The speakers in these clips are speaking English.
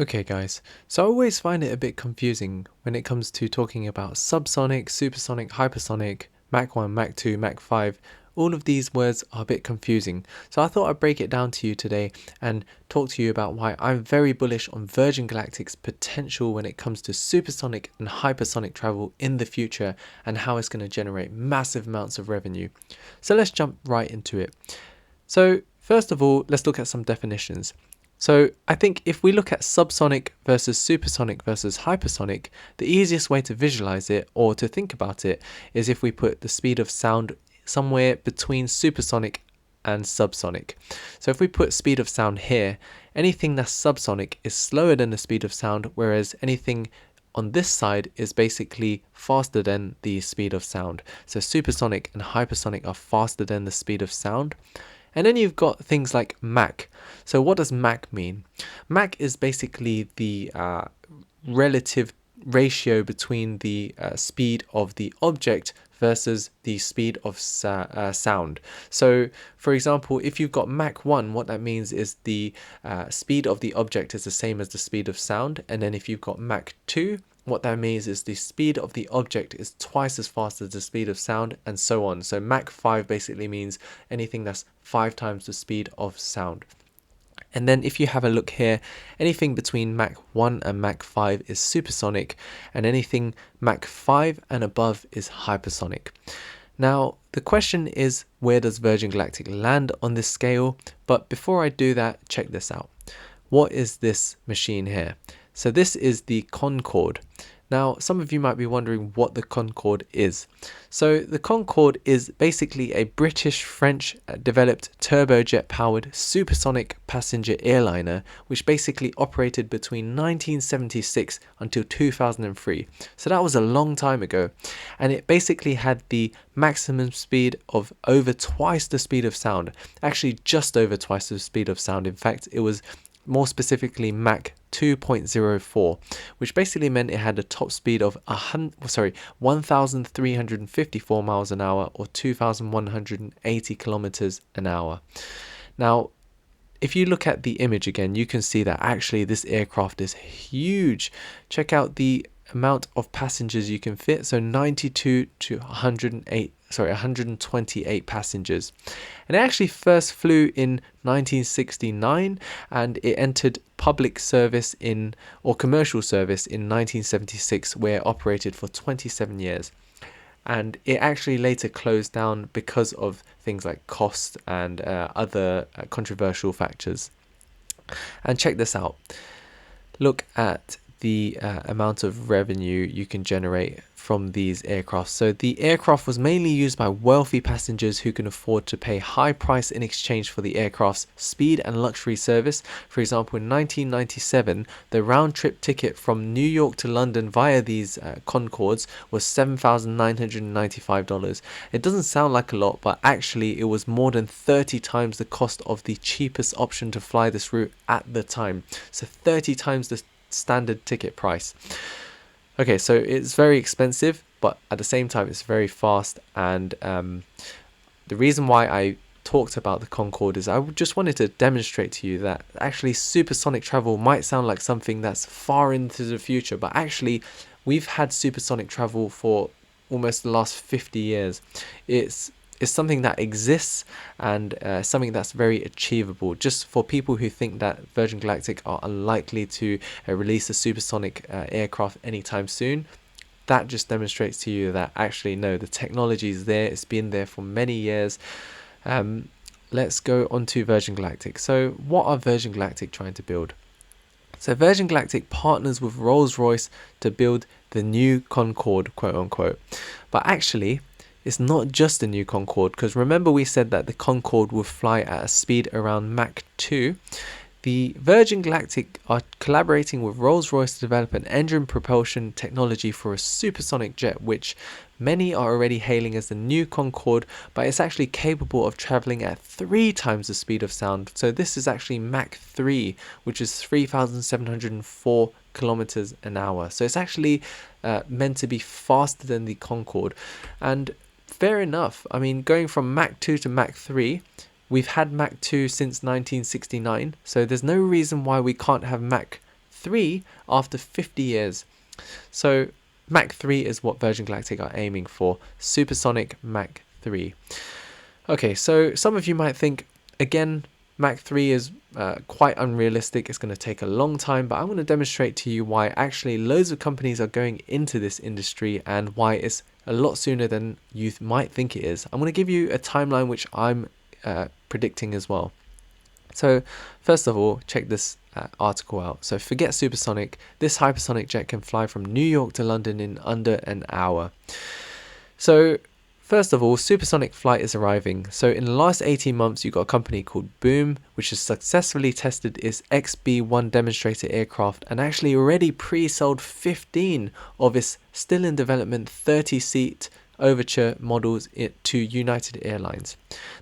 Okay guys, so I always find it a bit confusing when it comes to talking about subsonic, supersonic, hypersonic, Mach 1, Mach 2, Mach 5. All of these words are a bit confusing. So I thought I'd break it down to you today and talk to you about why I'm very bullish on Virgin Galactic's potential when it comes to supersonic and hypersonic travel in the future and how it's going to generate massive amounts of revenue. So let's jump right into it. So first of all, let's look at some definitions. So I think if we look at subsonic versus supersonic versus hypersonic, the easiest way to visualize it or to think about it is if we put the speed of sound somewhere between supersonic and subsonic. So if we put speed of sound here, anything that's subsonic is slower than the speed of sound, whereas anything on this side is basically faster than the speed of sound. So supersonic and hypersonic are faster than the speed of sound. And then you've got things like Mach. So what does Mach mean? Mach is basically the relative ratio between the speed of the object versus the speed of sound. So for example, if you've got Mach 1, what that means is the speed of the object is the same as the speed of sound. And then if you've got Mach 2, what that means is the speed of the object is twice as fast as the speed of sound, and so on. So Mach 5 basically means anything that's 5 times the speed of sound. And then if you have a look here, anything between Mach 1 and Mach 5 is supersonic, and anything Mach 5 and above is hypersonic. Now, the question is, where does Virgin Galactic land on this scale? But before I do that, check this out. What is this machine here? So this is the Concorde. Now, some of you might be wondering what the Concorde is. So the Concorde is basically a British-French developed turbojet-powered supersonic passenger airliner, which basically operated between 1976 until 2003. So that was a long time ago. And it basically had the maximum speed of over twice the speed of sound. Actually, just over twice the speed of sound. In fact, it was more specifically Mach 2.04, which basically meant it had a top speed of 1,354 miles an hour or 2,180 kilometers an hour. Now, if you look at the image again, you can see that actually this aircraft is huge. Check out the amount of passengers you can fit. So 92 to 128 passengers. And it actually first flew in 1969, and it entered public service or commercial service in 1976, where it operated for 27 years. And it actually later closed down because of things like cost and other controversial factors. And check this out. Look at the amount of revenue you can generate from these aircraft. So the aircraft was mainly used by wealthy passengers who can afford to pay high price in exchange for the aircraft's speed and luxury service. For example, in 1997, the round-trip ticket from New York to London via these Concordes was $7,995. It doesn't sound like a lot, but actually it was more than 30 times the cost of the cheapest option to fly this route at the time. So 30 times the standard ticket price. Okay, so it's very expensive, but at the same time it's very fast. And the reason why I talked about the Concorde is I just wanted to demonstrate to you that actually supersonic travel might sound like something that's far into the future, but actually we've had supersonic travel for almost the last 50 years. It's something that exists, and something that's very achievable. Just for people who think that Virgin Galactic are unlikely to release a supersonic aircraft anytime soon, that just demonstrates to you that actually no, the technology is there. It's been there for many years. Let's go on to Virgin Galactic. So what are Virgin Galactic trying to build? So Virgin Galactic partners with Rolls-Royce to build the new Concorde, quote unquote. But actually, it's not just a new Concorde, because remember we said that the Concorde will fly at a speed around Mach 2. The Virgin Galactic are collaborating with Rolls-Royce to develop an engine propulsion technology for a supersonic jet, which many are already hailing as the new Concorde, but it's actually capable of traveling at 3 times the speed of sound. So this is actually Mach 3, which is 3,704 kilometers an hour. So it's actually meant to be faster than the Concorde. And fair enough. I mean, going from Mach 2 to Mach 3, we've had Mach 2 since 1969, so there's no reason why we can't have Mach 3 after 50 years. So Mach 3 is what Virgin Galactic are aiming for, supersonic Mach 3. Okay, so some of you might think, again, Mach 3 is quite unrealistic. It's going to take a long time, but I'm going to demonstrate to you why actually loads of companies are going into this industry and why it's a lot sooner than you might think it is. I'm going to give you a timeline which I'm predicting as well. So first of all, check this article out. So forget supersonic. This hypersonic jet can fly from New York to London in under an hour. So first of all, supersonic flight is arriving. So in the last 18 months, you've got a company called Boom, which has successfully tested its XB-1 demonstrator aircraft and actually already pre-sold 15 of its still in development 30-seat Overture models to United Airlines.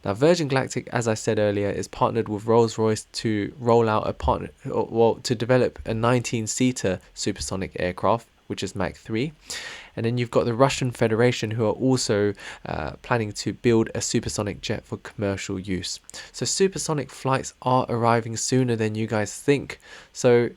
Now, Virgin Galactic, as I said earlier, is partnered with Rolls-Royce to roll out to develop a 19-seater supersonic aircraft, which is Mach 3. And then you've got the Russian Federation, who are also planning to build a supersonic jet for commercial use. So supersonic flights are arriving sooner than you guys think. So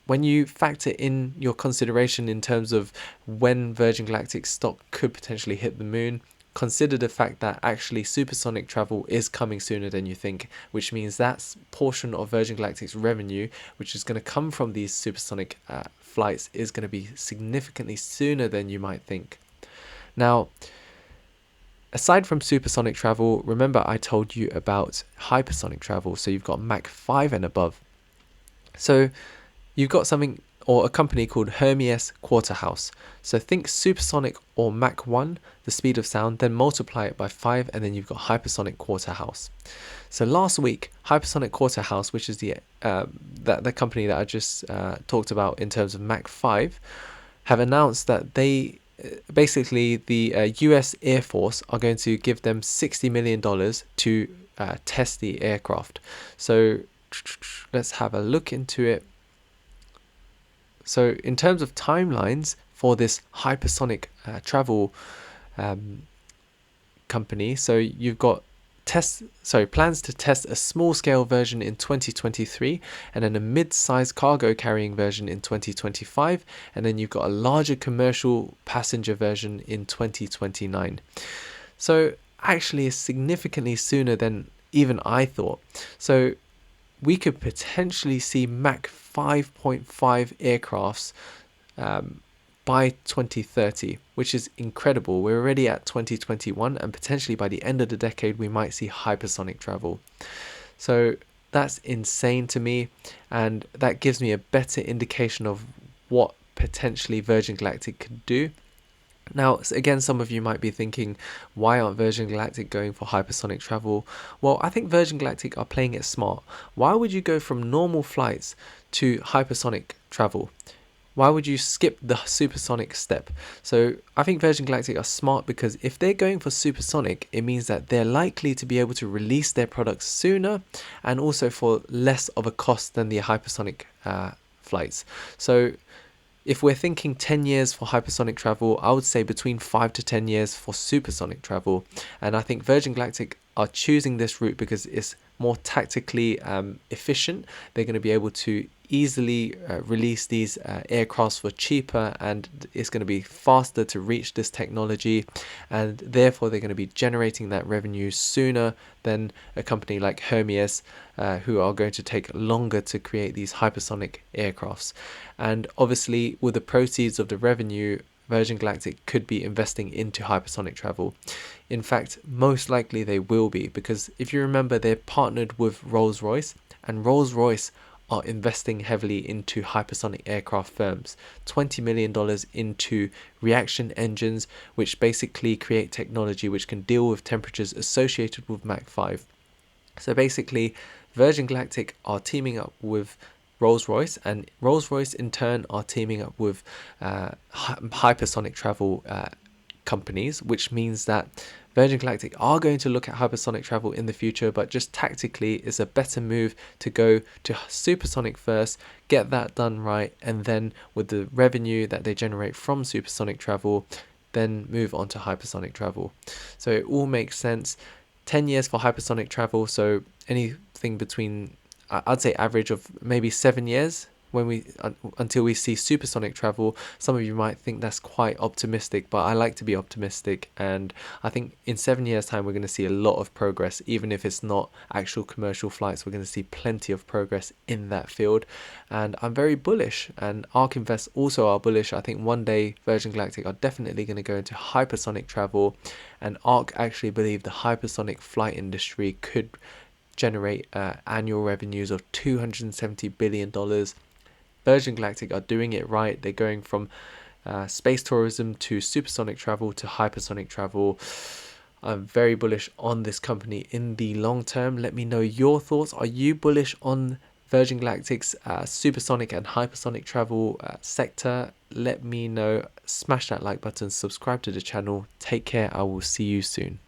when you factor in your consideration in terms of when Virgin Galactic stock could potentially hit the moon, consider the fact that actually supersonic travel is coming sooner than you think, which means that portion of Virgin Galactic's revenue, which is going to come from these supersonic flights, is going to be significantly sooner than you might think. Now, aside from supersonic travel, remember I told you about hypersonic travel, so you've got Mach 5 and above. So you've got something or a company called Hermes Quarterhouse. So think supersonic or Mach 1, the speed of sound, then multiply it by 5, and then you've got hypersonic Quarterhouse. So last week, Hypersonic Quarterhouse, which is the company that I just talked about in terms of Mach 5, have announced that they basically the US Air Force are going to give them $60 million to test the aircraft. So let's have a look into it. So in terms of timelines for this hypersonic travel company, so you've got plans to test a small-scale version in 2023, and then a mid-sized cargo carrying version in 2025, and then you've got a larger commercial passenger version in 2029. So actually it's significantly sooner than even I thought. So we could potentially see Mach 5.5 aircrafts by 2030, which is incredible. We're already at 2021, and potentially by the end of the decade we might see hypersonic travel. So that's insane to me, and that gives me a better indication of what potentially Virgin Galactic could do. Now, again, some of you might be thinking, why aren't Virgin Galactic going for hypersonic travel? Well, I think Virgin Galactic are playing it smart. Why would you go from normal flights to hypersonic travel? Why would you skip the supersonic step? So I think Virgin Galactic are smart, because if they're going for supersonic, it means that they're likely to be able to release their products sooner and also for less of a cost than the hypersonic flights. So if we're thinking 10 years for hypersonic travel, I would say between 5 to 10 years for supersonic travel. And I think Virgin Galactic are choosing this route because it's more tactically efficient. They're going to be able to easily release these aircrafts for cheaper, and it's going to be faster to reach this technology, and therefore they're going to be generating that revenue sooner than a company like Hermes, who are going to take longer to create these hypersonic aircrafts. And obviously with the proceeds of the revenue, Virgin Galactic could be investing into hypersonic travel. In fact, most likely they will be, because if you remember, they're partnered with Rolls-Royce, and Rolls-Royce are investing heavily into hypersonic aircraft firms. $20 million into reaction engines, which basically create technology which can deal with temperatures associated with Mach 5. So basically, Virgin Galactic are teaming up with Rolls-Royce, and Rolls-Royce in turn are teaming up with hypersonic travel companies, which means that Virgin Galactic are going to look at hypersonic travel in the future, but just tactically it's a better move to go to supersonic first, get that done right, and then with the revenue that they generate from supersonic travel, then move on to hypersonic travel. So it all makes sense. 10 years for hypersonic travel, so anything between, I'd say average of maybe 7 years until we see supersonic travel. Some of you might think that's quite optimistic, but I like to be optimistic, and I think in 7 years time we're going to see a lot of progress. Even if it's not actual commercial flights, we're going to see plenty of progress in that field, and I'm very bullish, and ARK Invest also are bullish. I think one day Virgin Galactic are definitely going to go into hypersonic travel, and ARK actually believe the hypersonic flight industry could generate annual revenues of $270 billion. Virgin Galactic are doing it right. They're going from space tourism to supersonic travel to hypersonic travel. I'm very bullish on this company in the long term. Let me know your thoughts. Are you bullish on Virgin Galactic's supersonic and hypersonic travel sector? Let me know. Smash that like button, subscribe to the channel. Take care. I will see you soon.